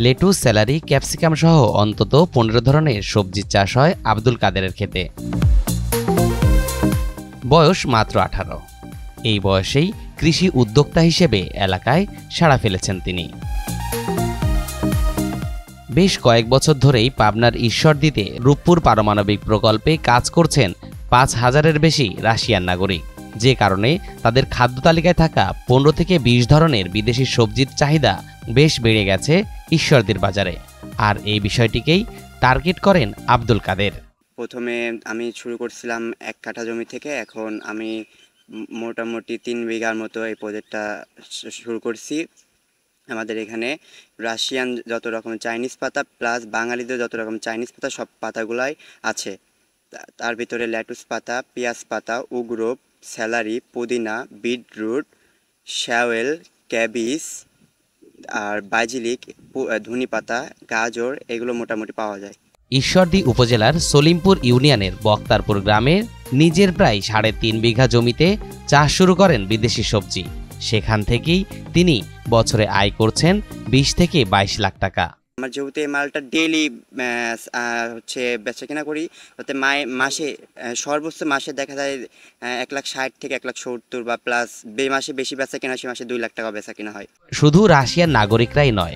Lettuce, salary, capsicum সহ অন্তত 15 ধরনের সবজির চাষ হয় আব্দুল কাদেরের ক্ষেতে। বয়স মাত্র 18। এই বয়সেই কৃষি উদ্যোক্তা হিসেবে এলাকায় সাড়া ফেলেছেন তিনি। বেশ কয়েক বছর ধরেই পাবনার ঈশ্বরদীতে রূপপুর পারমাণবিক প্রকল্পে কাজ করছেন 5000-এর বেশি রাশিয়ান নাগরিক, যে কারণে তাদের খাদ্য তালিকায় থাকা 15 থেকে 20 ধরনের বিদেশি সবজির চাহিদা বেশ বেড়ে গেছে ঈশ্বরদীর বাজারে। আর এই বিষয়টিকেই টার্গেট করেন আব্দুল কাদের। প্রথমে আমি শুরু করছিলাম 1 কাঠা জমি থেকে, এখন আমি মোটামুটি 3 বিঘার মতো এই প্রজেক্টটা শুরু করছি। আমাদের এখানে রাশিয়ান যত রকম চাইনিজ পাতা প্লাস বাঙালিদের যত রকম চাইনিজ পাতা সব পাতাগুলাই আছে। তার ভিতরে লেটুস পাতা, পেঁয়াজ পাতা, উগরো, স্যালারি, পুদিনা, বিটরুট, শ্যাওয়েল, ক্যাবিজ আর বাজিলিক, ধনি পাতা, গাজর এগুলো মোটামুটি পাওয়া যায়। ঈশ্বরদী উপজেলার সলিমপুর ইউনিয়নের বক্তারপুর গ্রামের নিজের প্রায় 3.5 বিঘা জমিতে চাষ শুরু করেন বিদেশি সবজি। সেখান থেকেই তিনি বছরে আয় করছেন 20 থেকে 22 লাখ টাকা। আমার যেহেতু এই মালটা ডেইলি বেচা কেনা করি, তাতে মাসে সর্বোচ্চ মাসে দেখা যায় 1,60,000 থেকে 1,70,000 বা প্লাস মাসে বেশি বেচা কেনা, সে মাসে 2 লাখ টাকা বেচা কেনা হয়। শুধু রাশিয়ান নাগরিকরাই নয়,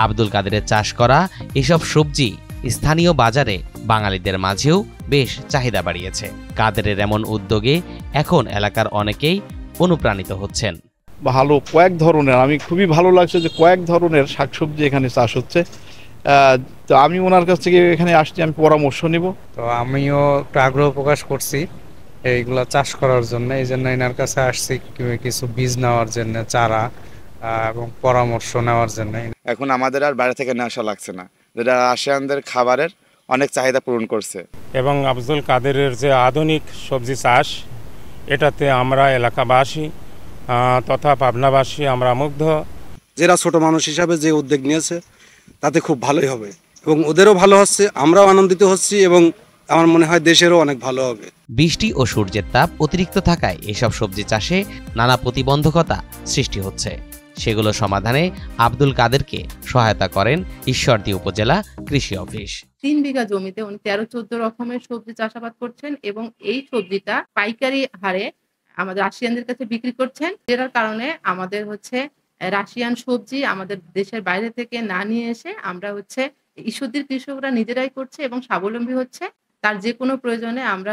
আব্দুল কাদেরের চাষ করা এসব সবজি স্থানীয় বাজারে বাঙালিদের মাঝেও বেশ চাহিদা বাড়িয়েছে। কাদেরের এমন উদ্যোগে এখন এলাকার অনেকেই অনুপ্রাণিত হচ্ছেন। ভালো কয়েক ধরনের, আমি খুবই ভালো লাগছে যে কয়েক ধরনের শাকসবজি এখানে চাষ হচ্ছে। তো আমি ওনার কাছ থেকে এখানে আসছি, আমি পরামর্শ নিব। তো আমিও একটু আগ্রহ প্রকাশ করছি এইগুলা চাষ করার জন্য, এই জন্য এনার কাছে আসছি কিছু বীজ নেওয়ার জন্য, চারা এবং পরামর্শ নেওয়ার জন্য। এখন আমাদের আর বাইরে থেকে নেওয়া আসা লাগছে না, যেটা রাশিয়ানদের খাবারের অনেক চাহিদা পূরণ করছে। এবং আব্দুল কাদেরের যে আধুনিক সবজি চাষ, এটাতে আমরা এলাকাবাসী তথা পাবনাবাসী আমরা মুগ্ধ। যারা ছোট মানুষ হিসাবে যে উদ্যোগ নিয়েছে তাতে খুব ভালোই হবে এবং ওদেরও ভালো হচ্ছে, আমরাও আনন্দিত হচ্ছি এবং আমার মনে হয় দেশেরও অনেক ভালো হবে। বৃষ্টি ও সূর্যের তাপ অতিরিক্ত থাকায় এসব সবজি চাষে নানা প্রতিবন্ধকতা সৃষ্টি হচ্ছে। সেগুলো সমাধানে আব্দুল কাদেরকে সহায়তা করেন ঈশ্বরদী উপজেলা কৃষি অফিস। 3 বিঘা জমিতে উনি 13-14 রকমের সবজি চাষাবাদ করছেন এবং এই সবজিটা পাইকারি হারে আমাদের রাশিয়ানদের কাছে বিক্রি করছেন, যেটার কারণে আমাদের রাশিয়ান সবজি আমাদের দেশের বাইরে থেকে না নিয়ে এসে আমরা ঈশ্বরদীর কৃষকরা নিজেরাই করছে এবং স্বাবলম্বী হচ্ছে। তার যে কোনো প্রয়োজনে আমরা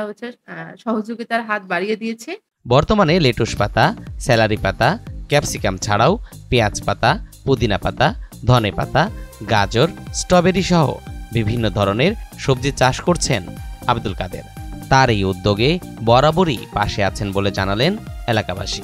সহযোগিতার হাত বাড়িয়ে দিয়েছি। বর্তমানে লেটুস পাতা, স্যালারি পাতা, ক্যাপসিকাম ছাড়াও পেঁয়াজ পাতা, পুদিনা পাতা, ধনে পাতা, গাজর, স্ট্রবেরি সহ বিভিন্ন ধরনের সবজি চাষ করছেন আব্দুল কাদের। তার এই উদ্যোগে বরাবরই পাশে আছেন বলে জানালেন এলাকাবাসী।